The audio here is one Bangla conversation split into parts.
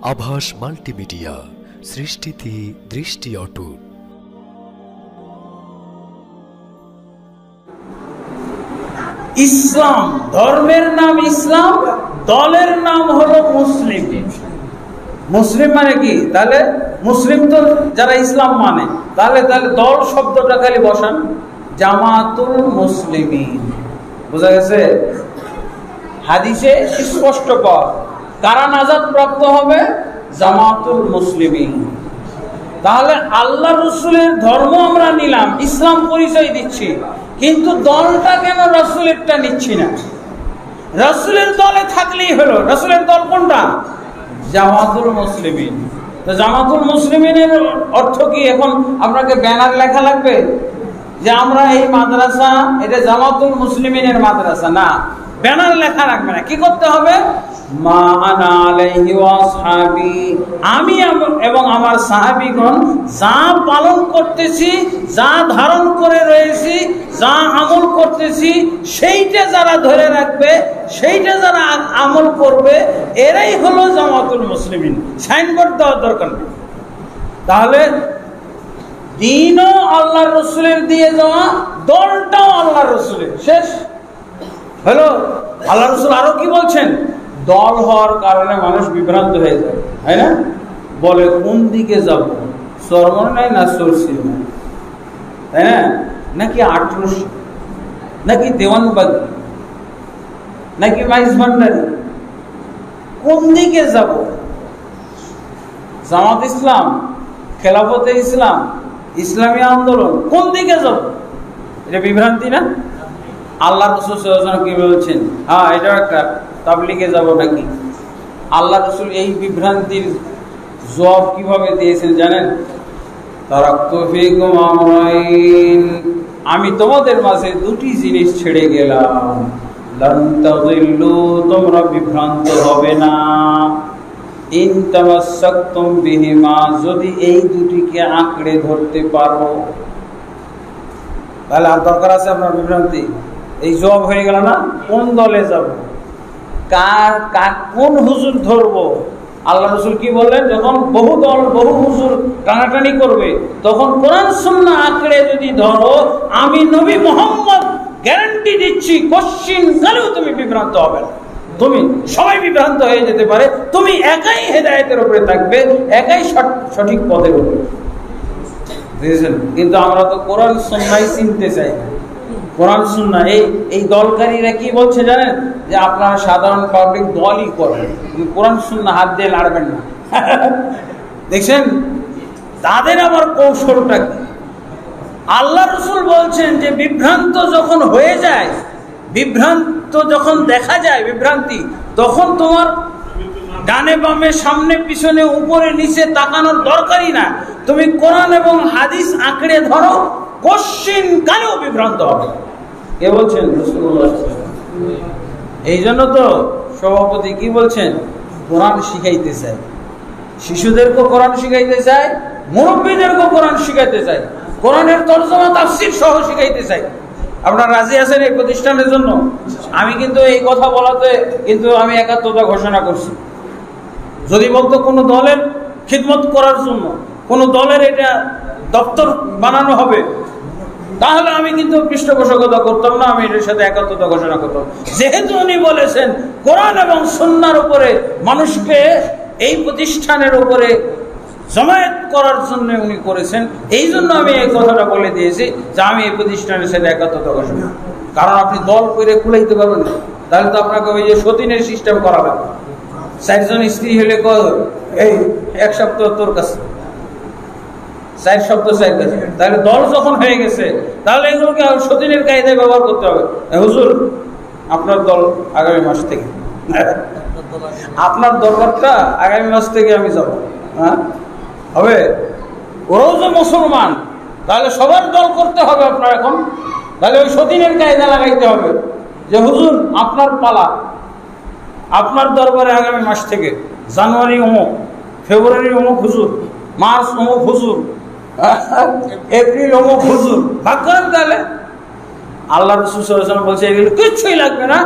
আভাস মাল্টিমিডিয়া, সৃষ্টিতে দৃষ্টি অটুট। ইসলাম ধর্মের নাম ইসলাম, দলের নাম হলো মুসলিম। মুসলিম মানে কি? তাহলে মুসলিম তো যারা ইসলাম মানে, তাহলে দল শব্দটা খালি বসান, জামাতুল মুসলিমিন। বোঝা গেছে? হাদিসে স্পষ্ট পাওয়া, কারা নাজাত প্রাপ্ত হবে? জামাতুল মুসলিমিন। তাহলে আল্লাহ রসুলের ধর্ম আমরা নিলাম, ইসলাম পরিচয় দিচ্ছি, কিন্তু দলটা কেন রসুলেরটা নিচ্ছি না? রসুলের দলে থাকলেই হলো। রসুলের দল কোনটা? জামাতুল মুসলিমিন। তো জামাতুল মুসলিমিনের অর্থ কি? এখন আপনাকে ব্যানার লেখা লাগবে যে আমরা এই মাদ্রাসা, এটা জামাতুল মুসলিমিনের মাদ্রাসা? না, ব্যানার লেখা রাখবে না। কি করতে হবে? মা আনা আলাইহি ওয়া আসহাবি, আমি এবং আমার সাহাবীগণ যা পালন করতেছি, যা ধারণ করে রয়েছি, যা আমল করতেছি, সেইটা যারা ধরে রাখবে, সেইটা যারা আমল করবে, এরাই হলো জামাতুল মুসলিমিন। সাইনবোর্ড দেওয়ার দরকার নেই। তাহলে দিনও আল্লাহ রসুলের দিয়ে যাওয়া, দলটাও আল্লাহ রসুলের। শেষ হলো। আল্লাহ রসুল আরো কি বলছেন? দল হওয়ার কারণে মানুষ বিভ্রান্ত হয়ে যায়, তাই না? বলে কোন দিকে যাব, সরমন নাই না সরসি নাই, তাই না? নাকি আটরসি, নাকি দেওয়ানবাগি, নাকি মাইজ ভান্ডারি, কোন দিকে যাব? জামাত ইসলাম, খেলাফতে ইসলাম, ইসলামী আন্দোলন, কোন দিকে যাব? এটা বিভ্রান্তি না? আল্লাহ রসুল সাল্লাল্লাহু আলাইহি ওয়াসাল্লাম কি বলছেন? হ্যাঁ, এটা একটা তাবলীগে যাব নাকি? আল্লাহ রসুল এই বিভ্রান্তির জবাব কিভাবে দিয়েছেন জানেন? তারাকতু ফীকুম আমরাইন, আমি তোমাদের মাঝে দুটি জিনিস ছেড়ে গেলাম, লান তাযিল্লু, তোমরা বিভ্রান্ত হবে না, ইন তামাসসাকতুম বিহিমা, যদি এই দুটিকে আঁকড়ে ধরতে পারো। তাহলে আর দরকার আছে আপনার বিভ্রান্তি? এই জবাব হয়ে গেল না? কোন দলে যাব, কোন হুজুর ধরবো? আল্লাহ রসুল কি বললেন? যখন বহু দল, বহু হুজুর টানাটানি করবে, তখন কোরআন সুন্নাহ আঁকড়ে যদি ধরো, আমি নবী মুহাম্মদ গ্যারান্টি দিচ্ছি, কোশ্চিন কালেও তুমি বিভ্রান্ত হবে না। তুমি সবাই বিভ্রান্ত হয়ে যেতে পারে, তুমি একাই হেদায়েতের উপরে থাকবে, একাই সঠিক পথের উপরে। বুঝেছেন? কিন্তু আমরা তো কোরআন সুন্নাহই চিনতে চাই না। কোরআন সুন্নাহ, এই দলকারীরা কি বলছে জানেন? যে আপনারা সাধারণ পাবলিক দলই করেন, কোরআন সুন্নাহ হাত দিয়ে লাড়বেন না। দেখছেন তাদের আবার কৌশলটা কি? আল্লাহ রসুল বলছেন যে বিভ্রান্ত যখন হয়ে যায়, বিভ্রান্ত যখন দেখা যায় বিভ্রান্তি, তখন তোমার ডানে বামে, সামনে পিছনে, উপরে নিচে তাকানোর দরকারই না। তুমি কোরআন এবং হাদিস আঁকড়ে ধরো, কোশ্চিন কালেও বিভ্রান্ত হবে। কে বলছেন? রাসূলুল্লাহ। এই জন্য তো সভাপতি কি বলছেন? কোরআন শিখাইতে চাই, শিশুদেরকে কোরআন শিখাইতে চাই, মুরব্বীদেরকে কোরআন শিখাইতে চাই, কোরআনের তরজমা তাফসীর সহ শিখাইতে চাই। আপনারা রাজি আছেন এই প্রতিষ্ঠানের জন্য? আমি কিন্তু এই কথা বলাতে কিন্তু আমি একাত্মতা ঘোষণা করছি। যদি বলতো কোনো দলের খিদমত করার জন্য, কোনো দলের এটা দপ্তর বানানো হবে, তাহলে আমি কিন্তু পৃষ্ঠপোষকতা করতাম না, আমি এটার সাথে একাত্মতা ঘোষণা করতাম। যেহেতু উনি বলেছেন কোরআন এবং সুন্নাহর উপরে মানুষকে এই প্রতিষ্ঠানের উপরে জমায়েত করার জন্য উনি করেছেন, এই জন্য আমি এই কথাটা বলে দিয়েছি যে আমি এই প্রতিষ্ঠানের সাথে একাত্মতা ঘোষণা। কারণ আপনি দল করে কুলাইতে পারবেন না, তাহলে তো আপনাকে ওই যে সতীনের সিস্টেম করা লাগবে। 4 জন স্ত্রী হলে এই 1 সপ্তাহ তোর কাছে, 4 সপ্তাহ 4 কাছে। তাহলে দল যখন হয়ে গেছে, তাহলে এগুলোকে সতীনের কায়দায় ব্যবহার করতে হবে। হুজুর, আপনার দল আগামী মাস থেকে, আপনার দরবারটা আগামী মাস থেকে আমি যাব। হ্যাঁ, হবে? ওরাও যে মুসলমান, তাহলে সবার দল করতে হবে আপনার এখন। তাহলে ওই সতীনের কায়দা লাগাইতে হবে যে হুজুর আপনার পালা, আপনার দরবারে আগামী মাস থেকে, জানুয়ারি অমুক, ফেব্রুয়ারি অমুক হুজুর, মার্চ অমুক হুজুর, এপ্রিল অমুক হুজুর, ভাগ করেন। তাহলে আল্লাহ রাসূল সাল্লাল্লাহু আলাইহি ওয়াসাল্লাম বলছে এগুলো কিছুই লাগবে না,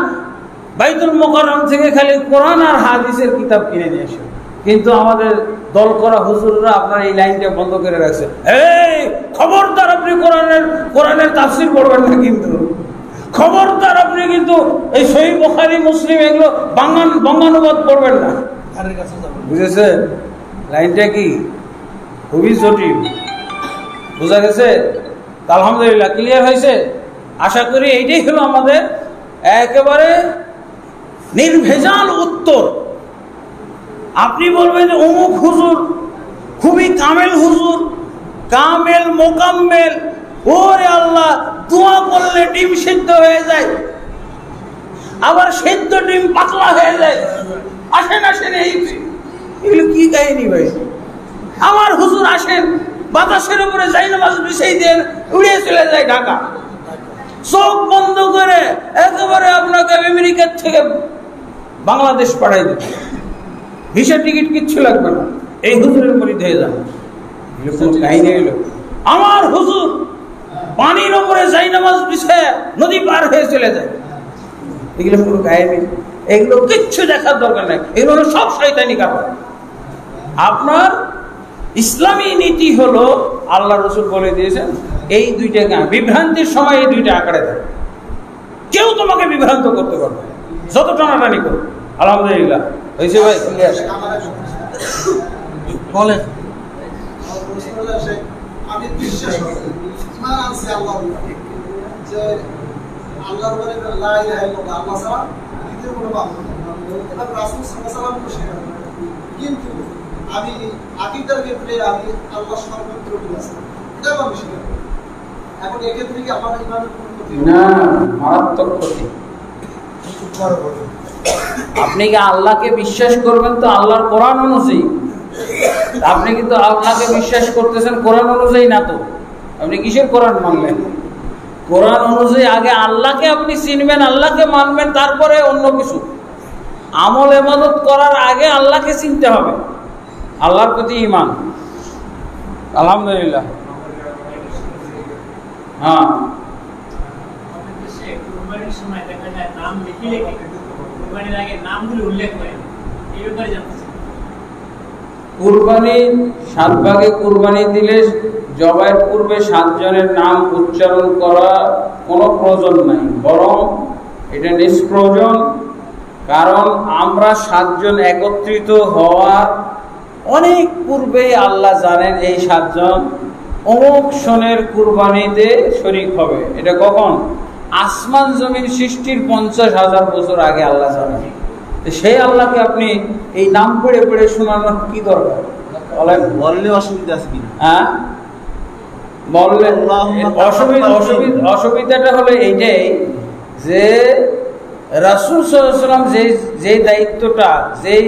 বাইতুল মুকাররম থেকে খালি কোরআন আর হাদিসের কিতাব কিনে নিয়ে এসো। কিন্তু আমাদের দল করা হুজুররা আপনার এই লাইনটা বন্ধ করে রাখছে। এই খবরদার আপনি কোরআনের তাফসীর পড়বেন না, কিন্তু খবরদার আপনি কিন্তু এই সহিহ বুখারী মুসলিম এগুলো বঙ্গানুবাদ পড়বেন না। বুঝেছেন লাইনটা কি? খুবই জটিল। বোঝা গেছে? আলহামদুলিল্লাহ ক্লিয়ার হয়েছে। আশা করি এইটাই হলো আমাদের একেবারে নির্ভেজাল উত্তর। আপনি বলবেন যে অমুক হুজুর খুবই কামেল হুজুর, কামেল মোকাম্মেল, ওরে আল্লাহ দোয়া করলে ডিম সিদ্ধ হয়ে যায়, আবার সিদ্ধ ডিম পাতলা হয়ে যায়। আসেন এগুলো কি কাহিনী ভাই? আমার হুজুর আসেন বাতাসের উপরে যাই নামাজ বিছাই দেন, উড়িয়ে চলে যায় ঢাকা, চোখ বন্ধ করে একেবারে আপনাকে আমেরিকার থেকে বাংলাদেশ পাঠাই দেবে, ভিসা টিকিট কিচ্ছু লাগবে না, এই হুজুরের মরিদ হয়ে যান। কাহিনী হইল আমার হুজুর পানির উপরে যাই নামাজ বিছায় নদী পার হয়ে চলে যায়। এগুলো কোনো কাহিনী, এগুলো কিচ্ছু দেখার দরকার নেই, এগুলো সব শয়তানি কারণ। আপনার ইসলামী নীতি হলো আল্লাহ রসুল বলে দিয়েছেন এই দুইটা গান, বিভ্রান্তির সময় এই দুইটা আঁকড়ে দেয়, কেউ তোমাকে বিভ্রান্ত করতে পারবে যত টানাটানি করো। আলহামদুলিল্লাহ হয়েছে ভাই, বলেন। আমি বিশ্বাস করি ইমান আনছি আল্লাহ যে আল্লাহর বলে লা ইলাহা ইল্লাল্লাহ, আল্লাহ ছাড়া দ্বিতীয় কোনো মাবুদ নেই, এটা রাসূল সাল্লাল্লাহু আলাইহি ওয়াসাল্লাম স্বীকার করেন। কিন্তু আমি আকীদার ক্ষেত্রে আমি আল্লাহ সর্বত্র বিরাজমান, এটা আমি স্বীকার করি। এখন এই ক্ষেত্রে কি আমার ইমানের কোনো ক্ষতি? না, মারাত্মক ক্ষতি। আপনি কি আল্লাহকে বিশ্বাস করবেন তো আল্লাহর কোরআন অনুযায়ী, আপনি কিন্তু আল্লাহকে বিশ্বাস করতেছেন কোরআন অনুযায়ী না, তো আপনি কিসের কোরআন মানলেন? কোরআন অনুযায়ী আগে আল্লাহকে আপনি চিনবেন, আল্লাহকে মানবেন, তারপরে অন্য কিছু। আমল ইবাদত করার আগে আল্লাহকে চিনতে হবে, আল্লাহর প্রতি ঈমান। আলহামদুলিল্লাহ। হ্যাঁ, কুরবানি 7 ভাগে কুরবানি দিলে জবাইয়ের পূর্বে 7 জনের নাম উচ্চারণ করা কোনো প্রয়োজন নাই, বরং এটা নিষ্প্রয়োজন। কারণ আমরা 7 জন একত্রিত হওয়ার অনেক পূর্বেই আল্লাহ জানেন এই 7 জন অমুক সনের কুরবানিতে শরীক হবে। এটা কখন? আসমান জমিন সৃষ্টির 50,000 বছর আগে আল্লাহ জানেন। সেই আল্লাহকে আপনি এই নাম পড়ে পড়ে শোনানোর কি দরকার? বললে অসুবিধা আছে কি? হ্যাঁ, বললে অসুবিধাটা হলো এইটাই যে রাসূল সাল্লাল্লাহু আলাইহি ওয়াসাল্লাম যে দায়িত্বটা, যেই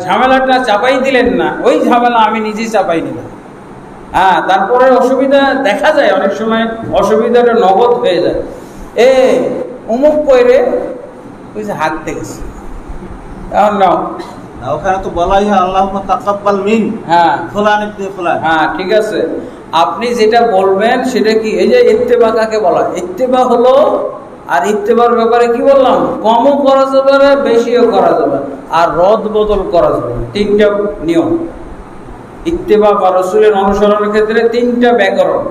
ঝামেলাটা চাপাই দিলেন না, ওই ঝামেলা আমি নিজেই চাপাই নিলাম। হ্যাঁ, তারপরে অসুবিধা দেখা যায়, অনেক সময় অসুবিধাটা নগদ হয়ে যায়। অমুক কইরে ওই যে হাত দেখেছি, এখন নাও, ওখানে তো বলাই হয় আল্লাহুম্মা তাকাব্বাল মিন, হ্যাঁ ফুলান ইবনে ফুলান। হ্যাঁ, ঠিক আছে। আপনি যেটা বলবেন সেটা কি? এই যে ইত্তেবা কাকে বলা? ইত্তেবা হলো, আর ইত্তেবার ব্যাপারে কি বললাম, কমও করা যাবে না, বেশিও করা যাবে, আর রদ বদল করা যাবে। 3টা নিয়ম ইত্তেবা বা রাসূলের অনুসরণের ক্ষেত্রে, 3টা ব্যাকরণ।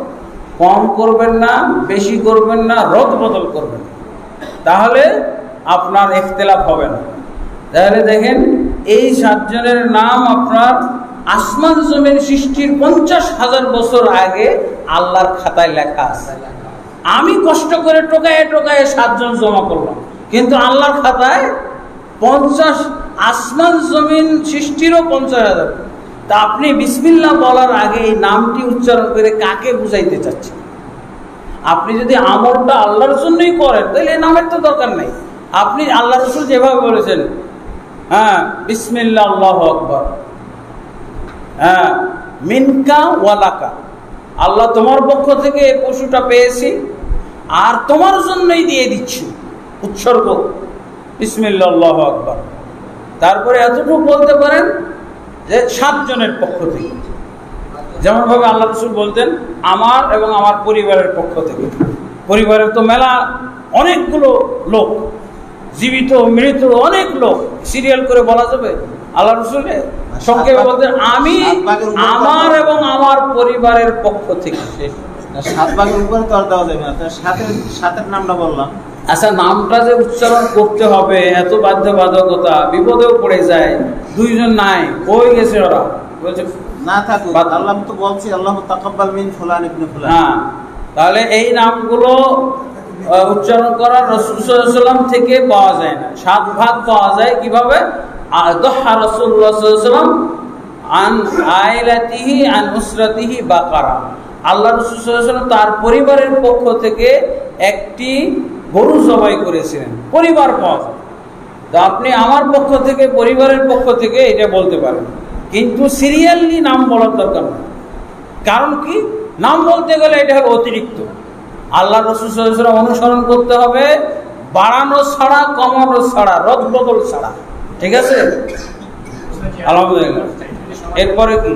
কম করবেন না, বেশি করবেন না, রদ বদল করবেন, তাহলে আপনার ইখতিলাফ হবে না। তাহলে দেখেন এই 7 জনের নাম আপনার আসমান জমিন সৃষ্টির 50,000 বছর আগে আল্লাহর খাতায় লেখা আছে। আমি কষ্ট করে টোকায় 7 জন জমা করলাম, কিন্তু আল্লাহর খাতায় 50, আসমান জমিন সৃষ্টিরও 50,000। তা আপনি বিসমিল্লাহ বলার আগে এই নামটি উচ্চারণ করে কাকে বুঝাইতে চাচ্ছেন? আপনি যদি আমলটা আল্লাহর জন্যই করেন তাহলে এই নামের তো দরকার নাই। আপনি আল্লাহ রাসূল যেভাবে বলেছেন, হ্যাঁ বিসমিল্লাহ আল্লাহু আকবার, হ্যাঁ মিনকা ওয়ালাকা, আল্লাহ তোমার পক্ষ থেকে এই পশুটা পেয়েছি আর তোমার জন্যই দিয়ে দিচ্ছি, উৎসর্গ বিসমিল্লাহ আল্লাহু আকবার। তারপরে এতটুকু বলতে পারেন যে 7 জনের পক্ষ থেকে, যেমন ভাবে আল্লাহ রাসূল বলতেন আমার এবং আমার পরিবারের পক্ষ থেকে। পরিবারের তো মেলা অনেকগুলো লোক, জীবিত মৃত অনেক লোক সিরিয়াল করে বলা যাবে? আল্লাহ রসুলে সংক্ষেপে বলতে আমি আমার এবং আমার পরিবারের পক্ষ থেকে। 7 ভাগের উপরে তো আর দেওয়া যাবে না, সাতের নামটা বললাম। আচ্ছা, নামটা যে উচ্চারণ করতে হবে এত বাধ্যবাধকতা, বিপদেও পড়ে যায়। দুইজন নাই, কই গেছে ওরা? বলছে না থাকুক, আল্লাহ তো বলছি আল্লাহ তাকাব্বাল মিন ফুলান ইবনে ফুলান। হ্যাঁ, তাহলে এই নামগুলো উচ্চারণ করা রাসূল সাল্লাল্লাহু আলাইহি ওয়াসাল্লাম থেকে পাওয়া যায় না। 7 ভাগ পাওয়া যায় কিভাবে? আদহা রাসূলুল্লাহ সাল্লাল্লাহু আলাইহি ওয়াসাল্লাম আন আইলাতিহি আন উসরাতিহি বাকারা। আল্লাহ রাসূল সাল্লাল্লাহু আলাইহি ওয়াসাল্লাম তার পরিবারের পক্ষ থেকে একটি গরু জবাই করেছিলেন। পরিবার পাওয়া যায়, তো আপনি আমার পক্ষ থেকে, পরিবারের পক্ষ থেকে এটা বলতে পারেন, কিন্তু সিরিয়ালি নাম বলার দরকার নেই। কারণ কি? নাম বলতে গেলে এটা হলো অতিরিক্ত। আল্লাহ রাসূল সাল্লাল্লাহু আলাইহি ওয়াসাল্লাম অনুসরণ করতে হবে, বাড়ানো ছাড়া, কমানো ছাড়া, রদবদল ছাড়া। ঠিক আছে? আলহামদুলিল্লাহ। এরপরে কি?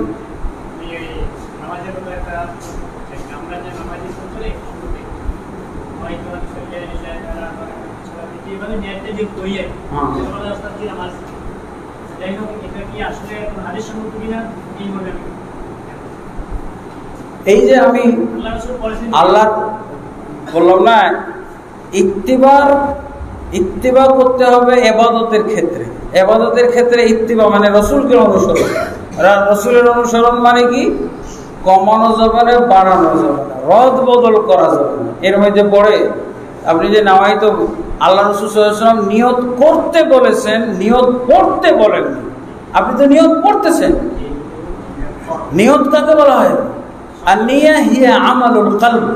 এই যে আমি আল্লাহ বললাম না, ইত্তিবা করতে হবে ইবাদতের ক্ষেত্রে। ইবাদতের ক্ষেত্রে ইত্তিবা মানে রসুলকে অনুসরণ। রসুলের অনুসরণ মানে কি? কমানো যাবে না, বাড়ানো যাবে না, রদ বদল করা যাবে না। এর মধ্যে পড়ে আপনি যে নামাইতো, আল্লাহ রাসূল সাল্লাল্লাহু আলাইহি ওয়াসাল্লাম নিয়ত করতে বলেছেন, নিয়ত পড়তে বলেননি। আপনি তো নিয়ত পড়তেছেন। নিয়ত কাকে বলা হয়? আন-নিয়া হিয়া আমালুল কলব।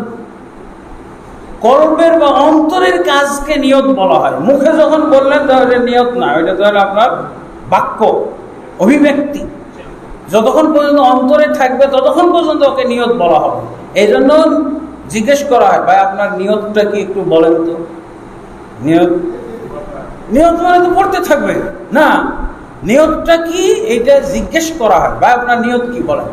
কলবের বা অন্তরের কাজকে নিয়ত বলা হয়। মুখে যখন বললেন তাহলে নিয়ত না, ওইটা তাহলে আপনার বাক্য, অভিব্যক্তি। যতক্ষণ পর্যন্ত অন্তরে থাকবে ততক্ষণ পর্যন্ত ওকে নিয়ত বলা হবে। এই জন্য জিজ্ঞেস করা হয়, ভাই আপনার নিয়তটা কি একটু বলেন তো। নিয়ত মানে তো পড়তে থাকবে না, নিয়তটা কি এটা জিজ্ঞেস করা হয়, ভাই আপনার নিয়ত কি বলেন।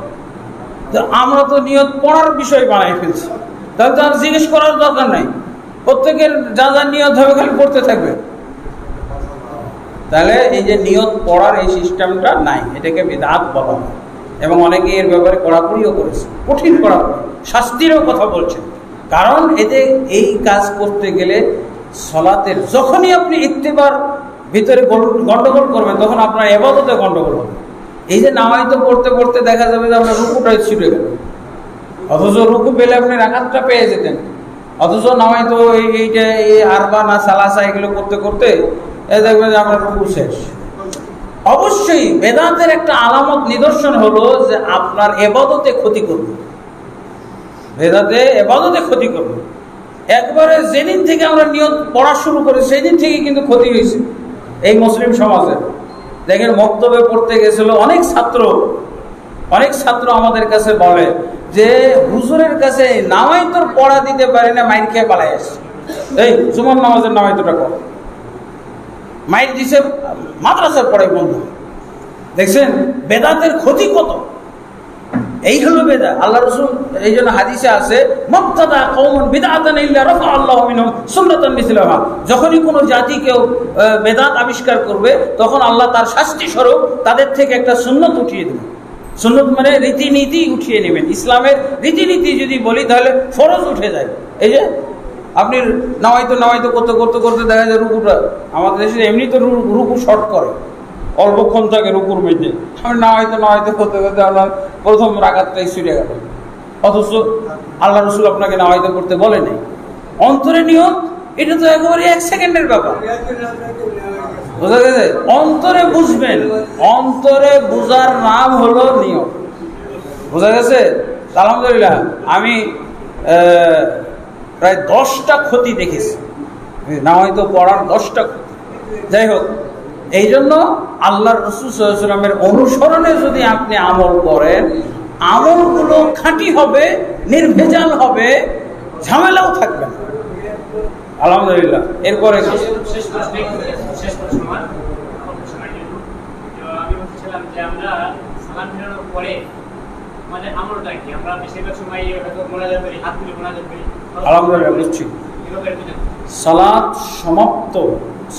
তো আমরা তো নিয়ত পড়ার বিষয় বানাই ফেলছি, তাহলে তো আর জিজ্ঞেস করার দরকার নাই। প্রত্যেকের যা যা নিয়ত হবে খালি পড়তে থাকবে। তাহলে এই যে নিয়ত পড়ার এই সিস্টেমটা নাই, এটাকে বিদআত বলা হয়। এবং অনেকে এর ব্যাপারে কড়াকড়িও করেছে, কঠিন কড়াকড়ি, শাস্তিরও কথা বলছেন। কারণ এতে এই কাজ করতে গেলে সালাতের, যখনই আপনি ইত্তিবার ভিতরে গন্ডগোল করবেন তখন আপনার ইবাদতে গন্ডগোল হবে। এই যে নামাইতো পড়তে পড়তে দেখা যাবে যে আপনার রুকুটাই ছুটে গেল, অথচ রুকু পেলে আপনি রাকাতটা পেয়ে যেতেন। অথচ নামাইতো এইটা এই আরবা না সালাসা এগুলো করতে করতে দেখবেন যে আপনার রুকু শেষ। অবশ্যই বেদাতের একটা আলামত, নিদর্শন হলো যে আপনার ইবাদতে ক্ষতি করবে। বেদাতে ইবাদতে ক্ষতি করবে। একবারে যেদিন থেকে আমরা নিয়ত পড়া শুরু করি সেই দিন থেকে কিন্তু ক্ষতি হয়েছে এই মুসলিম সমাজে। দেখেন, মক্তবে পড়তে গেছিল অনেক ছাত্র আমাদের কাছে বলে যে হুজুরের কাছে নামাইতোর পড়া দিতে পারে না, মাইর খেয়ে পালাই আসছে। এই জুমার নামাজের নামাইতোটা কর, মাইর দিছে, মাদ্রাসার পড়াই বন্ধ। দেখছেন বেদাতের ক্ষতি কত। এই হলো বেদা। আল্লাহ রাসূল এই জন্য হাদিসে আছে, মুবতাদা কওমুন বিদআতান ইল্লা রাফা আল্লাহু মিনহুম সুন্নাতান মিসলাহা। যখনই কোনো জাতি কেউ বেদাত আবিষ্কার করবে তখন আল্লাহ তার শাস্তি স্বরূপ তাদের থেকে একটা সুন্নত উঠিয়ে দেবেন। সুন্নত মানে রীতিনীতি উঠিয়ে নেবেন। ইসলামের রীতিনীতি যদি বলি তাহলে ফরজ উঠে যায়। এই যে আপনি নামাইতো করতে দেখা যায় রুকুটা, আমাদের দেশে এমনি তো রুকু শর্ট করে, অল্পক্ষণ থাকে রুকুর মধ্যে। আমি নামাইতে করতে আপনার প্রথম রাকাতটাই ছুটে গেল। অথচ আল্লাহ রাসূল আপনাকে নামাইতে করতে বলে নাই। অন্তরে নিয়ত, এটা তো একেবারে 1 সেকেন্ডের ব্যাপার। বোঝা গেছে? অন্তরে বুঝবেন, অন্তরে বুঝার নাম হলো নিয়ত। বোঝা গেছে? আলহামদুলিল্লাহ, আমি প্রায় 10টা ক্ষতি দেখেছি নামাইতো পড়ার, 10টা ক্ষতি। যাই হোক, এই জন্য আল্লাহ রাসূল সাল্লাল্লাহু আলাইহি ওয়াসাল্লামের অনুসরণে যদি আপনি আমল করেন, আমলগুলো খাঁটি হবে, নির্ভেজাল হবে, ঝামেলাও থাকবে না। আলহামদুলিল্লাহ। এরপরে শেষ প্রশ্ন আমি বলছিলাম যে আমরা সালাম ফেরানোর পরে আমাদের আমলটা কি? আমরা বেশিরভাগ সময় হয়তো মোনাজাত করি, হাত তুলে মোনাজাত করি। আলহামদুলিল্লাহ, বুঝছি। সালাত সমাপ্ত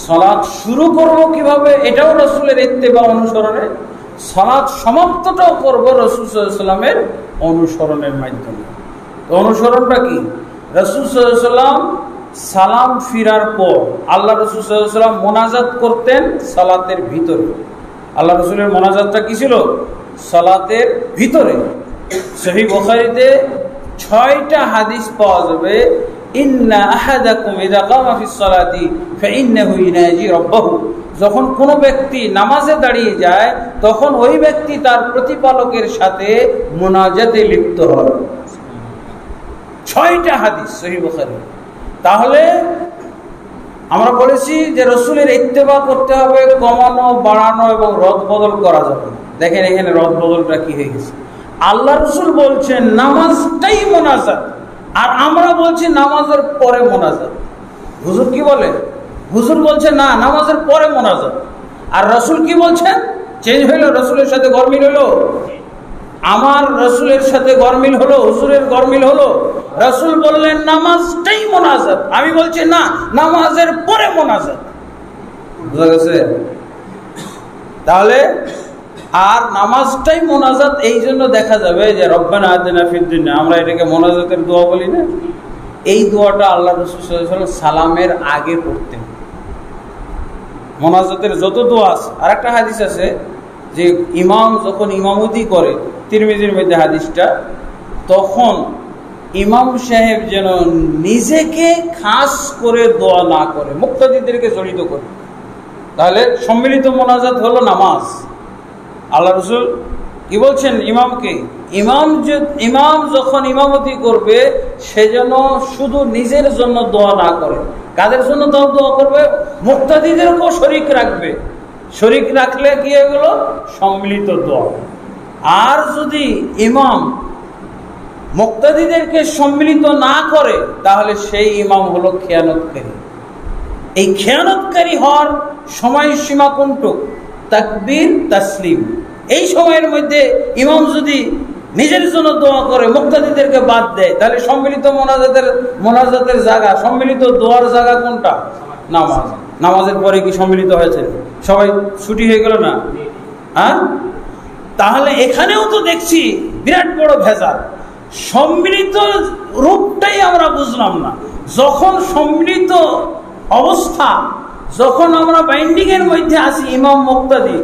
সালাত শুরু করব কিভাবে, এটাও রাসূলের ইত্তেবা অনুসরণে, সালাত সমাপ্তটাও করব রাসূল সাল্লাল্লাহু আলাইহি ওয়াসাল্লামের অনুসরণের মাধ্যমে। তো অনুসরণটা কি? রাসূল সাল্লাল্লাহু আলাইহি ওয়াসাল্লাম সালাম ফিরার পর আল্লাহ রাসূল সাল্লাল্লাহু আলাইহি ওয়াসাল্লাম মোনাজাত করতেন সালাতের ভিতরে। আল্লাহ রাসূলের মোনাজাতটা কি ছিল? সালাতের ভিতরে। সহিহ বুখারীতে 6টা হাদিস পাওয়া যাবে, ইন্না আহাদাকুম ইযা কামা ফিস সালাতি ফাইন্নাহু ইনাজি রাব্বাহু। যখন কোনো ব্যক্তি নামাজে দাঁড়িয়ে যায় তখন ওই ব্যক্তি তার প্রতিপালকের সাথে মোনাজাতে লিপ্ত হয়। 6টা হাদিস সহিহ বুখারী। তাহলে আমরা বলেছি যে রাসূলের ইত্তেবা করতে হবে, কমানো, বাড়ানো এবং রদ বদল করা যাবে না। দেখেন এখানে রদ বদলটা কি হয়ে গেছে। আল্লাহ রাসূল বলছেন নামাজটাই মোনাজাত, আর আমরা বলছি নামাজের পরে মোনাজাত। হুজুর কি বলে? হুজুর বলছে না, নামাজের পরে মোনাজাত। আর রাসূল কি বলছেন? চেঞ্জ হইলো, রাসূলের সাথে গরমিল হলো। আমার রাসূলের সাথে গরমিল হলো, হুজুরের গরমিল হলো। রাসূল বললেন নামাজটাই মোনাজাত, আমি বলছি না, নামাজের পরে মোনাজাত। বুঝা গেছে? তাহলে আর নামাজটাই মোনাজাত এই জন্য দেখা যাবে যে রব্বানা আতিনা ফিদ দুনিয়া, আমরা এটাকে মোনাজাতের দোয়া বলি না? এই দোয়াটা আল্লাহ রাসূল সাল্লাল্লাহু আলাইহি ওয়াসাল্লাম সালামের আগে পড়তেন। মোনাজাতের যত দোয়া আছে, আর একটা হাদিস আছে যে ইমাম যখন ইমামতি করে, তিরমিজির মধ্যে হাদিসটা, তখন ইমাম সাহেব যেন নিজেকে খাস করে দোয়া না করে, মুক্তাদিদেরকে জড়িত করে। তাহলে সম্মিলিত মোনাজাত হলো নামাজ। আল্লাহ রাসূল কি বলছেন ইমামকে? ইমাম যখন ইমামতি করবে সেজন্য শুধু নিজের জন্য দোয়া না করে। কাদের জন্য দোয়া করবে? মুক্তাদিদেরকেও শরীক রাখবে। শরীক রাখলে কি এগুলো? সম্মিলিত দোয়া। আর যদি ইমাম মুক্তাদিদেরকে সম্মিলিত না করে তাহলে সেই ইমাম হলো খেয়ানতকারী। এই খেয়ানতকারী হওয়ার সময়সীমা কোনটুক? তাকবীর তাসলিম। এই সময়ের মধ্যে ইমাম যদি নিজের জন্য দোয়া করে, মুক্তাদিদেরকে বাদ দেয়, তাহলে সম্মিলিত মোনাজাতের জায়গা, সম্মিলিত দোয়ার জায়গা কোনটা? নামাজ। নামাজের পরে কি সম্মিলিত হয়েছে? সবাই ছুটি হয়ে গেল না? হ্যাঁ, তাহলে এখানেও তো দেখছি বিরাট বড় ভেজাল। সম্মিলিত রূপটাই আমরা বুঝলাম না। যখন সম্মিলিত অবস্থা, যখন আমরা বাইন্ডিং এর মধ্যে আসি ইমাম মুক্তাদি,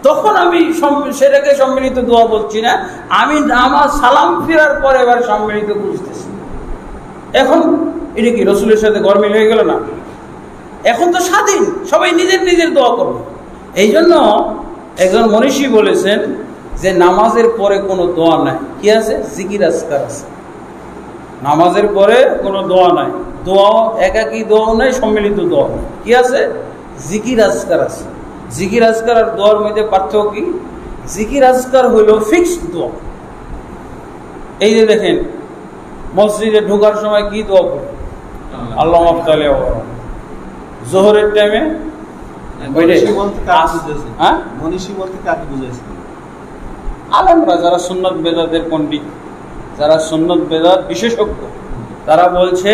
তখন আমি সেটাকে সম্মিলিত দোয়া বলছি না, আমি আমার সালাম ফেরার পরে এবার সম্মিলিত বুঝতেছি। এখন এটা কি রাসূলের সাথে গরমিল হয়ে গেল না? এখন তো স্বাধীন, সবাই নিজের নিজের দোয়া করবে। এই জন্য একজন মনীষী বলেছেন যে নামাজের পরে কোনো দোয়া নাই। কি আছে? জিকির আজকার আছে। নামাজের পরে কোনো দোয়া নাই, দোয়া একাকী দোয়া নাই, সম্মিলিত দোয়া নাই। কি আছে? জিকির আজকার আছে। জিকির আজকার আর দোয়ার মধ্যে পার্থক্য কি? জিকির আজকার হইল ফিক্সড দোয়া। এই যে দেখেন মসজিদে ঢোকার সময় কি দোয়া পড়ে? আল্লাহ মাফতালে জোহরের টাইমে আলেমরা যারা সুন্নত বেদাতের পণ্ডিত, যারা সুন্নত বেদাত বিশেষজ্ঞ, তারা বলছে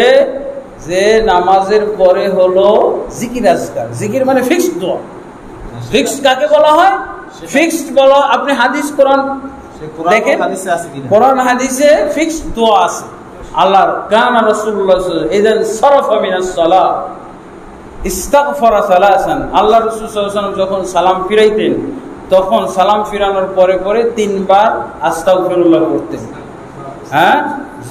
যে নামাজের পরে হলো জিকির আজকার। জিকির মানে ফিক্সড দোয়া। ফিক্সড কাকে বলা হয়? ফিক্সড বলা, আপনি হাদিস কোরআন দেখেন, কোরআন হাদিসে ফিক্সড দোয়া আছে। আল্লাহর কানা রাসূলুল্লাহ ইযান সারাফা মিনাস সালাহ ইস্তাগফারা সালাসান। আল্লাহ রাসূল সাল্লাল্লাহু আলাইহি ওয়াসাল্লাম যখন সালাম ফিরাইতেন তখন সালাম ফিরানোর পরে পরে 3 বার আস্তাগফিরুল্লাহ করতেন। হ্যাঁ,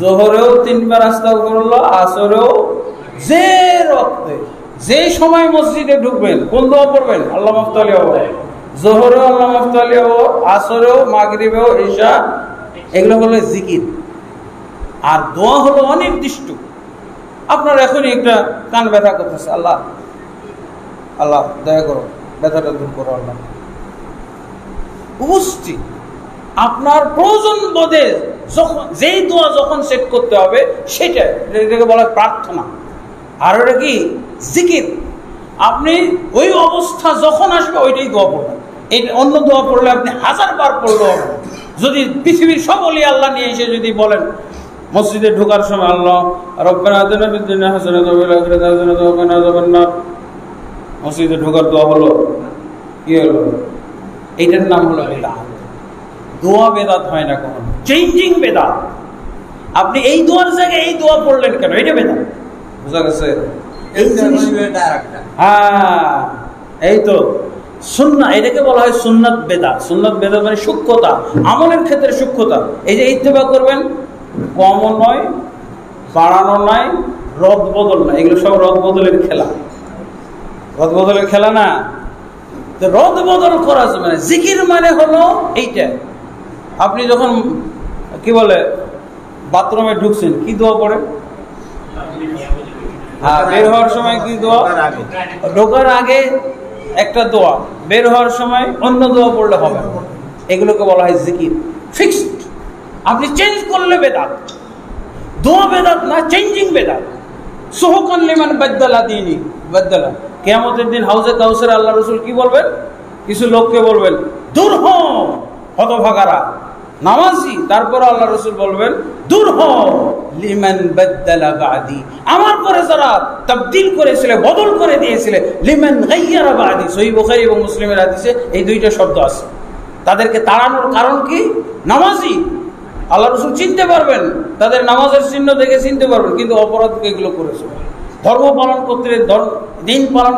যোহরেও 3 বার আস্তাগফিরুল্লাহ, আসরেও, যে রক্তে যে সময় মসজিদে ঢুকবেন কোন দোয়া পড়বেন? আল্লাহ মাফতালি হবো। যোহরেও আল্লাহ মাফতালি হবো, আসরেও, মাগরিবেও, ইশা, এগুলো হলো জিকির। আর দোয়া হলো অনির্দিষ্ট। আপনার এখনই একটা কান ব্যথা করতেছে, আল্লাহ আল্লাহ দয়া করো, ব্যথাটা দূর করো। আল্লাহ উপস্থিত আপনার প্রয়োজন বোধে যখন যেই দোয়া যখন সেট করতে হবে সেটা, এটাকে বলা প্রার্থনা। আর ওটা কি? জিকির। আপনি ওই অবস্থা যখন আসবে ওইটাই দোয়া পড়বেন। এই অন্য দোয়া পড়লে আপনি 1000 বার পড়লেও হবে। যদি পৃথিবীর সব ওলি আল্লাহ নিয়ে এসে যদি বলেন মসজিদে ঢোকার সময় আল্লাহ রব্বানা আতিনা ফিদ দুনিয়া হাসানাতাও ওয়া ফিল আখিরাতি হাসানাতাও ওয়া কিনা আযাবান্নার, মসজিদে ঢোকার দোয়া হলো, কি হলো? এইটার নাম হলো বেদাত। দোয়া বেদাত হয় না কখনো, চেঞ্জিং বেদাত। আপনি এই দোয়ার জায়গায় এই দোয়া পড়লেন কেন, এটা বেদাত। বুঝা গেছে? হ্যাঁ, এই তো সুন্নাহ, এটাকে বলা হয় সুন্নাত বেদাত। সুন্নাত বেদাত মানে সূক্ষ্মতা, আমলের ক্ষেত্রে সূক্ষ্মতা। এই যে ইত্তেবা করবেন, কমও নয়, বাড়ানো নয়, রদ বদল না, এগুলো সব রদ বদলের খেলা। রদ বদলের খেলা না, রদ বদল করা মানে জিকির মানে হলো এইটা। আপনি যখন কি বলে বাথরুমে ঢুকছেন, কি দোয়া পড়ে? হ্যাঁ, বের হওয়ার সময় কি দোয়া? ঢোকার আগে একটা দোয়া, বের হওয়ার সময় অন্য দোয়া পড়লে হবে। এগুলোকে বলা হয় জিকির, ফিক্সড। আপনি চেঞ্জ করলে বেদাত। দোয়া বেদাত না, চেঞ্জিং বেদাত। সুহকান লিমান বাদদালা দীনি বাদদালা। কিয়ামতের দিন হাউজে কাউসারে আল্লাহ রাসূল কি বলবেন? কিছু লোককে বলবেন, দূর হ হতভাগারা নামাজি। তারপর আল্লাহ রাসূল বলবেন, দূর হ লিমান বাদদালা বাদি, আমার পরে যারা তাবদীল করেছিল, বদল করে দিয়েছিল। লিমান গায়্যারা বাদি, সহিহ বুখারী এবং মুসলিমের হাদিসে এই দুইটা শব্দ আছে। তাদেরকে তাড়ানোর কারণ কি? নামাজি। আল্লাহ রাসূল চিনতে পারবেন, তাদের নামাজের চিহ্ন দেখে চিনতে পারবেন, কিন্তু অপরাধ এগুলো করেছে। ধর্ম পালন করতে, দিন পালন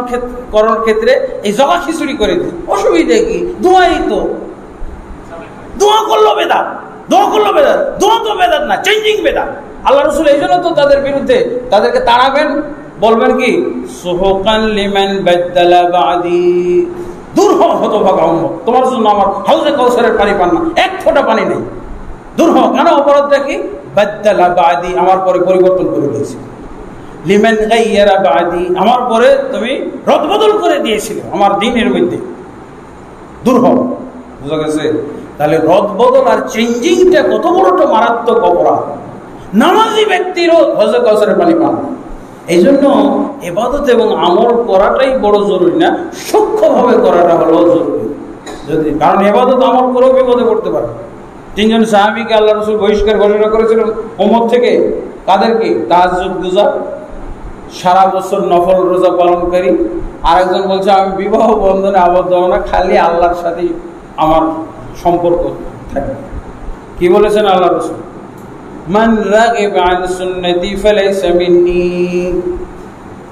করার ক্ষেত্রে এই জগা খিচুড়ি করে দিন, অসুবিধা কি? দোয়াই তো, দোয়া করলো বেদাত, দোয়া করলো বেদাত। দোয়া তো বেদাত না, চেঞ্জিং বেদাত। আল্লাহ রাসূল এই জন্য তো তাদের বিরুদ্ধে, তাদেরকে তাড়াবেন, বলবেন কি? সুহকান লিমান বাদদালা বাদি, দূর হতভাগা উম্মত, তোমার জন্য আমার হাউজে কাউসারের পানি পান না, এক ফোঁটা পানি নেই। দূর হ, কেন? অপরাধটা কি? বাদদালা বাদি, আমার পরে পরিবর্তন করে দিয়েছে। লিমান গায়্যারা বাদি, আমার পরে তুমি রদবদল করে দিয়েছিলে আমার দ্বীনের মধ্যে। দূর হ। বুঝা গেছে? তাহলে রদবদল আর চেঞ্জিংটা কত বড়টা মারাত্মক অপরাধ। নামাজি ব্যক্তিরও হজে কাউসারের পানি পান না। এই জন্য ইবাদত এবং আমল করাটাই বড় জরুরি না, সূক্ষ্মভাবে করাটা হলো জরুরি। যদি কারণ ইবাদত আমল করেও বিপদে পড়তে পারে। 3 জন সাহাবীকে আল্লাহ রাসূল বহিষ্কার ঘোষণা করেছিলেন উম্মত থেকে। কাদেরকে? তাহাজ্জুদ গুজার, সারা বছর নফল রোজা পালনকারী। আরেকজন বলছে, আমি বিবাহ বন্ধনে আবদ্ধ হব না, খালি আল্লাহর সাথেই আমার সম্পর্ক থাকবে। কি বলেছেন আল্লাহ রাসূল? মান রাগিবা আন সুন্নতি ফালাইসা মিন্নি।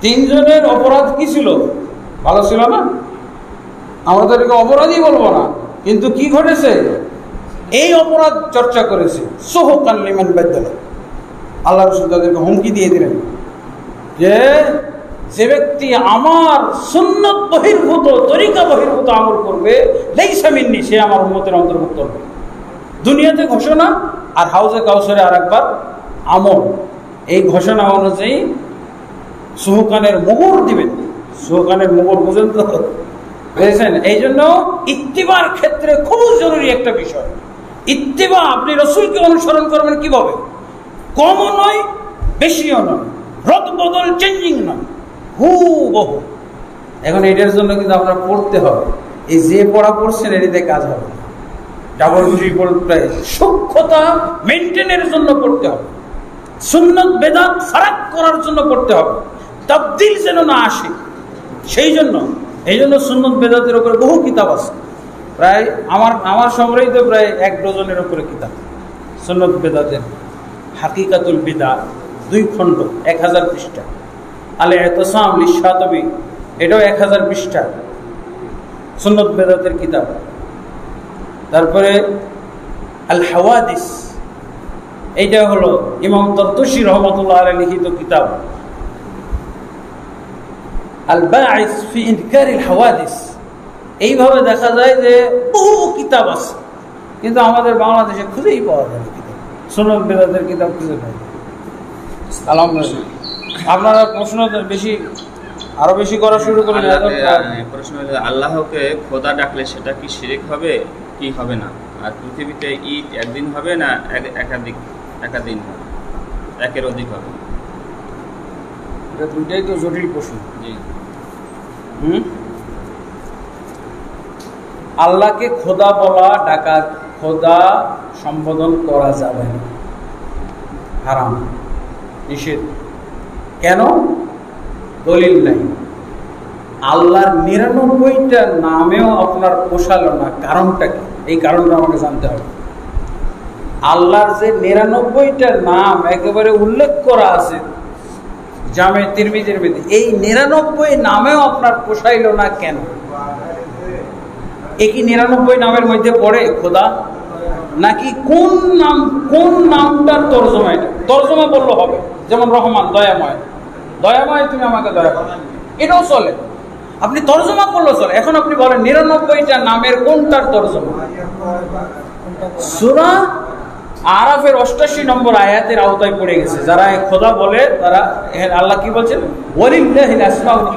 3 জনের অপরাধ কি ছিল? ভালো ছিল না? আমাদেরকে অপরাধী বলবো না, কিন্তু কি ঘটেছে? এই অপরাধ চর্চা করেছে। সুহকান লিমান বাদদালা। আল্লাহ রাসূল তাদেরকে হুমকি দিয়ে দিলেন যে ব্যক্তি আমার সুন্নত বহির্ভূত, তরিকা বহির্ভূত আমল করবে, লাইসা মিন্নি, সে আমার উম্মতের অন্তর্ভুক্ত হবে। দুনিয়াতে ঘোষণা, আর হাউজে কাউসারে আরেকবার আমল। এই ঘোষণা অনুযায়ী সুহকানের মোহর দিবেন। সুহকানের মোহর বুঝেন তো? বুঝেছেন? এই জন্য ইত্তিবার ক্ষেত্রে খুব জরুরি একটা বিষয় ইত্তিবা। আপনি রাসূলকে অনুসরণ করবেন কিভাবে? কমও নয়, বেশিও নয়, রদ বদল চেঞ্জিং নয়, হুবহু। এখন এটার জন্য কিন্তু আপনার পড়তে হবে। এই যে পড়া পড়ছেন এটিতে কাজ হবে না। ডাবল পড়তে, সূক্ষ্মতা মেনটেনের জন্য পড়তে হবে, সুন্নত বেদাত ফারাক করার জন্য পড়তে হবে, তাবদীল যেন না আসে সেই জন্য। এই জন্য সুন্নত বেদাতের উপরে বহু কিতাব আছে, প্রায় আমার সংগ্রহিত প্রায় 1 ডজনের উপরে কিতাব সুন্নত বেদাতের। হাকিকাতুল বিদা 2 খণ্ড, 1000 পৃষ্ঠা। আলে ইতিসাম লিশাতবি, এটাও 1000 পৃষ্ঠা সুন্নত বেদাতের কিতাব। তারপরে আল হাওয়াদিস, এইটা হলো ইমাম তরতুশি রহমাতুল্লাহ আলাইহি লিখিত কিতাব। আল বাঈস ফি ইনকারিল হাওয়াদিস। এইভাবে দেখা যায় যে বহু কিতাব আছে, কিন্তু আমাদের বাংলাদেশে খুঁজেই পাওয়া যায় না কিতাব, সুন্নত বেদাতের কিতাব খুঁজে পাওয়া যায়। আলহামদুলিল্লাহ। আপনারা প্রশ্ন বেশি, আরো বেশি করা শুরু করেন। প্রশ্ন হলো, আল্লাহকে খোদা ডাকলে সেটা কি শিরক হবে কি হবে না? আর পৃথিবীতে ঈদ একদিন হবে না একাদিন হবে, একের অধিক হবে? এটা দুইটাই তো জটিল প্রশ্ন। জি। আল্লাহকে খোদা বলা, ডাকা, খোদা সম্বোধন করা যাবে না। হারাম, নিষেধ। কেন? দলিল নাই। আল্লাহর 99টা নামেও আপনার পোষালো না, কারণটা কি? এই কারণটা আমাকে জানতে হবে। আল্লাহর যে 99টা নাম একেবারে উল্লেখ করা আছে জামে তিরমিজির মধ্যে, এই 99 নামেও আপনার পোষাইল না কেন? এ কি 99 নামের মধ্যে পড়ে খোদা, নাকি কোন নামটার তর্জমা? এটা তর্জমা বললে হবে, যেমন রহমান দয়াময়, দয়াময় তুমি আমাকে দয়া করো, এটাও চলে। আপনি তর্জমা করলে চলে। এখন আপনি বলেন 99টা নামের কোনটার তর্জমা? সূরা আরাফের 88 নম্বর আয়াতের আওতায় পড়ে গেছে। যারা খোদা বলে তারা, আল্লাহ কি বলছেন? ওয়ালিল্লাহিল আসমাউল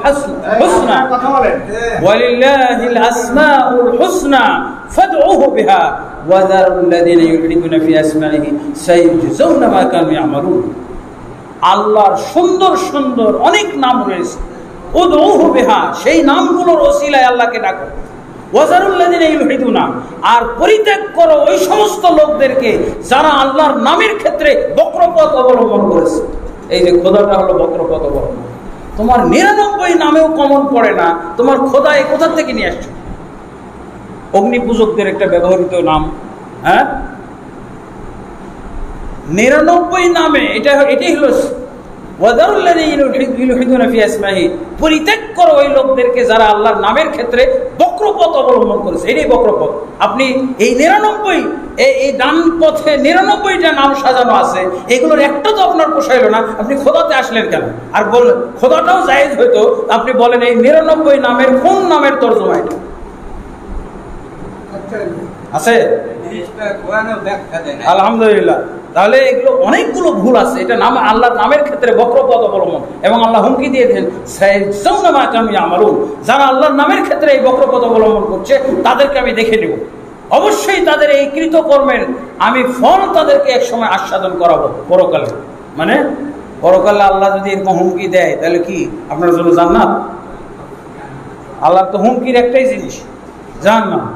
হুসনা, ওয়ালিল্লাহিল আসমাউল হুসনা ফাদউহু বিহা ওয়া যারুল্লাযিনা ইউলহিদুনা ফি আসমাইহি সাইয়ুজজাউনা মা কানু ইয়ামালুন। আল্লাহর সুন্দর সুন্দর অনেক নাম রয়েছে, উদউহু বিহা, সেই নামগুলোর ওসিলায় আল্লাহকে ডাকো। ওয়াজারুল্লাযিনা ইউলহিদুনা, আর পরিত্যাগ করো ওই সমস্ত লোকদেরকে যারা আল্লাহর নামের ক্ষেত্রে বক্রপথ অবলম্বন করেছে। এই যে খোদাটা হলো বক্রপথ অবলম্বন। তোমার 99 নামেও কমন পড়ে না, তোমার খোদা এই কোথা থেকে নিয়ে আসছো? অগ্নি পূজকদের একটা ব্যবহৃত নাম, হ্যাঁ, 99 নামে এটাই হলো পরিত্যাগ করো ওই লোকদেরকে যারা আল্লাহর নামের ক্ষেত্রে বক্রপথ অবলম্বন করেছে। এটাই বক্রপথ। আপনি এই 99 এই ডান পথে 99টা নাম সাজানো আছে, এগুলোর একটা তো আপনার পোষাইল না, আপনি খোদাতে আসলেন কেন? আর বললেন খোদাটাও জায়েজ হইতো, আপনি বলেন এই 99 নামের কোন নামের তর্জমা এটা আছে? আলহামদুলিল্লাহ। তাহলে এগুলো অনেকগুলো ভুল আছে। এটা নাম আল্লাহর নামের ক্ষেত্রে বক্রপথ অবলম্বন, এবং আল্লাহ হুমকি দিয়ে দেন সাইয়ুজজাউনা মা কানু ইয়ামালুন, যারা আল্লাহর নামের ক্ষেত্রে এই বক্রপথ অবলম্বন করছে তাদেরকে আমি দেখে নেব। অবশ্যই তাদের এই কৃতকর্মের আমি ফল তাদেরকে একসময় আস্বাদন করাবো পরকালে। মানে পরকালে আল্লাহ যদি এরকম হুমকি দেয় তাহলে কি আপনার জন্য জান্নাত? আল্লাহর তো হুমকির একটাই জিনিস, জান্নাত।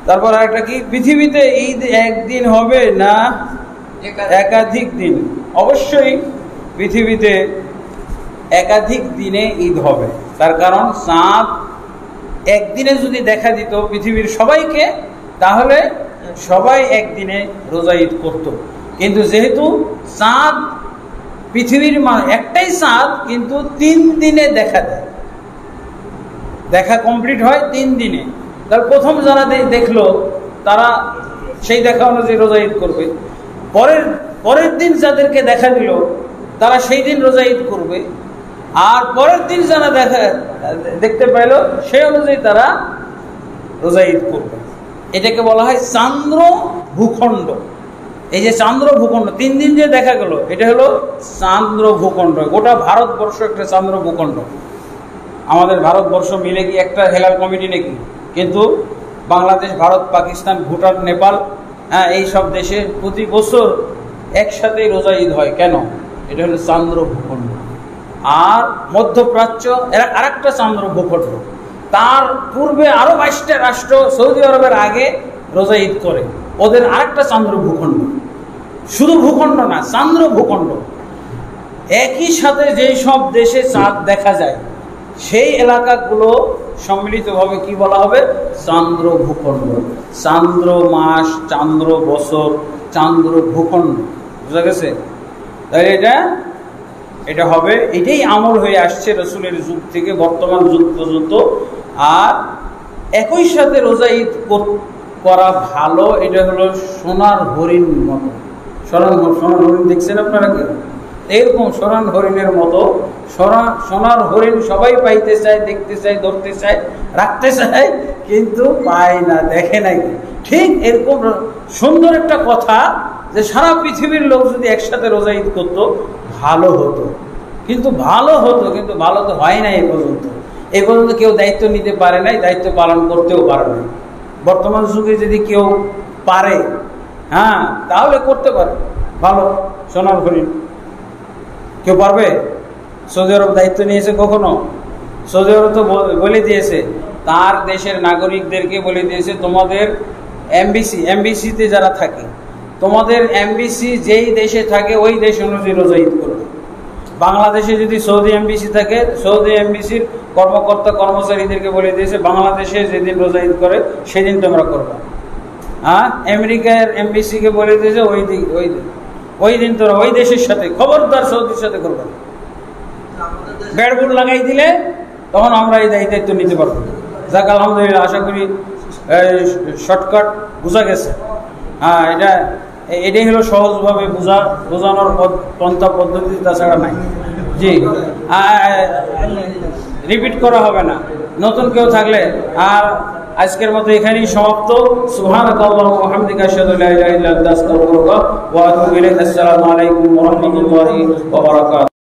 তারপর আরেকটা কি, পৃথিবীতে ঈদ একদিন হবে না একাধিক দিন? অবশ্যই পৃথিবীতে একাধিক দিনে ঈদ হবে। তার কারণ চাঁদ একদিনে যদি দেখা দিত পৃথিবীর সবাইকে, তাহলে সবাই একদিনে রোজা ঈদ করত। কিন্তু যেহেতু চাঁদ পৃথিবীর একটাই চাঁদ, কিন্তু 3 দিনে দেখা দেয়, দেখা কমপ্লিট হয় 3 দিনে। তার প্রথম যারা দেখলো তারা সেই দেখা অনুযায়ী রোজা ঈদ করবে। পরের দিন যাদেরকে দেখা দিল তারা সেই দিন রোজা ঈদ করবে। আর পরের দিন যারা দেখতে পেল সেই অনুযায়ী তারা রোজা ঈদ করবে। এটাকে বলা হয় চান্দ্র ভূখণ্ড। এই যে চান্দ্র ভূখণ্ড 3 দিন যে দেখা গেল, এটা হলো চান্দ্র ভূখণ্ড। গোটা ভারতবর্ষ একটা চান্দ্র ভূখণ্ড। আমাদের ভারতবর্ষ মিলে কি একটা হেলাল কমিটি নাকি? কিন্তু বাংলাদেশ, ভারত, পাকিস্তান, ভুটান, নেপাল, হ্যাঁ, এই সব দেশে প্রতি বছর একসাথে রোজা ঈদ হয়। কেন? এটা হলো চান্দ্র ভূখণ্ড। আর মধ্যপ্রাচ্য এরা আরেকটা চান্দ্র ভূখণ্ড। তার পূর্বে আরো 22টা রাষ্ট্র সৌদি আরবের আগে রোজা ঈদ করে, ওদের আরেকটা চান্দ্র ভূখণ্ড। শুধু ভূখণ্ড না, চান্দ্র ভূখণ্ড। একই সাথে যেই সব দেশে চাঁদ দেখা যায় সেই এলাকাগুলো সম্মিলিতভাবে কি বলা হবে? চান্দ্র ভূখণ্ড। চান্দ্র মাস, চান্দ্র বছর, চান্দ্র ভূখণ্ড। বুঝা গেছে? তাই এটা হবে। এটাই আমল হয়ে আসছে রসুলের যুগ থেকে বর্তমান যুগ পর্যন্ত। আর একই সাথে রোজা ঈদ করা ভালো। এটা হলো সোনার হরিণ মতো। সোনার হরিণ দেখছেন আপনারা কি? এরকম সোনার হরিণের মতো। সোনার হরিণ সবাই পাইতে চায়, দেখতে চায়, ধরতে চায়, রাখতে চায়, কিন্তু পায় না, দেখে নাই। ঠিক এরকম সুন্দর একটা কথা যে সারা পৃথিবীর লোক যদি একসাথে রোজা ঈদ করতো ভালো হতো। কিন্তু ভালো তো হয় না এই পর্যন্ত কেউ দায়িত্ব নিতে পারে নাই, দায়িত্ব পালন করতেও পারে না। বর্তমান যুগে যদি কেউ পারে, হ্যাঁ, তাহলে করতে পারে ভালো সোনার হরিণ। কেউ পারবে? সৌদি আরব দায়িত্ব নিয়েছে কখনো? সৌদি আরব তো বলে দিয়েছে, তার দেশের নাগরিকদেরকে বলে দিয়েছে, তোমাদের এমবিসিতে যারা থাকে তোমাদের এমবিসি যেই দেশে থাকে ওই দেশ অনুযায়ী রোজা ঈদ করবে। বাংলাদেশে যদি সৌদি এমবিসি থাকে, সৌদি এমবিসির কর্মকর্তা কর্মচারীদেরকে বলে দিয়েছে বাংলাদেশে যেদিন রোজা ঈদ করে সেদিন তোমরা করবে। হ্যাঁ, আমেরিকার এমবিসিকে বলে দিয়েছে ওই দিন তোরা ওই দেশের সাথে, খবরদার সৌদির সাথে করবে না। ব্যাডবুট লাগাই দিলে তখন আমরা এই দায়িত্ব নিতে পারবো। যাক, আলহামদুলিল্লাহ, আশা করি শর্টকাট বোঝা গেছে। হ্যাঁ, এটাই হলো সহজভাবে বোঝানোর পন্থা পদ্ধতি, তাছাড়া নাই। জি, রিপিট করা হবে না, নতুন কেউ থাকলে। আর আজকের মতো এখানেই সমাপ্ত। সুবহানাকাল্লাহু ওয়া বিহামদিকা আশহাদু আল্লা ইলাহা ইল্লা আনতা আস্তাগফিরুকা ওয়া আতুবু ইলাইক। আসসালামু আলাইকুম ওয়া রাহমাতুল্লাহি ওয়া বারাকাতুহু।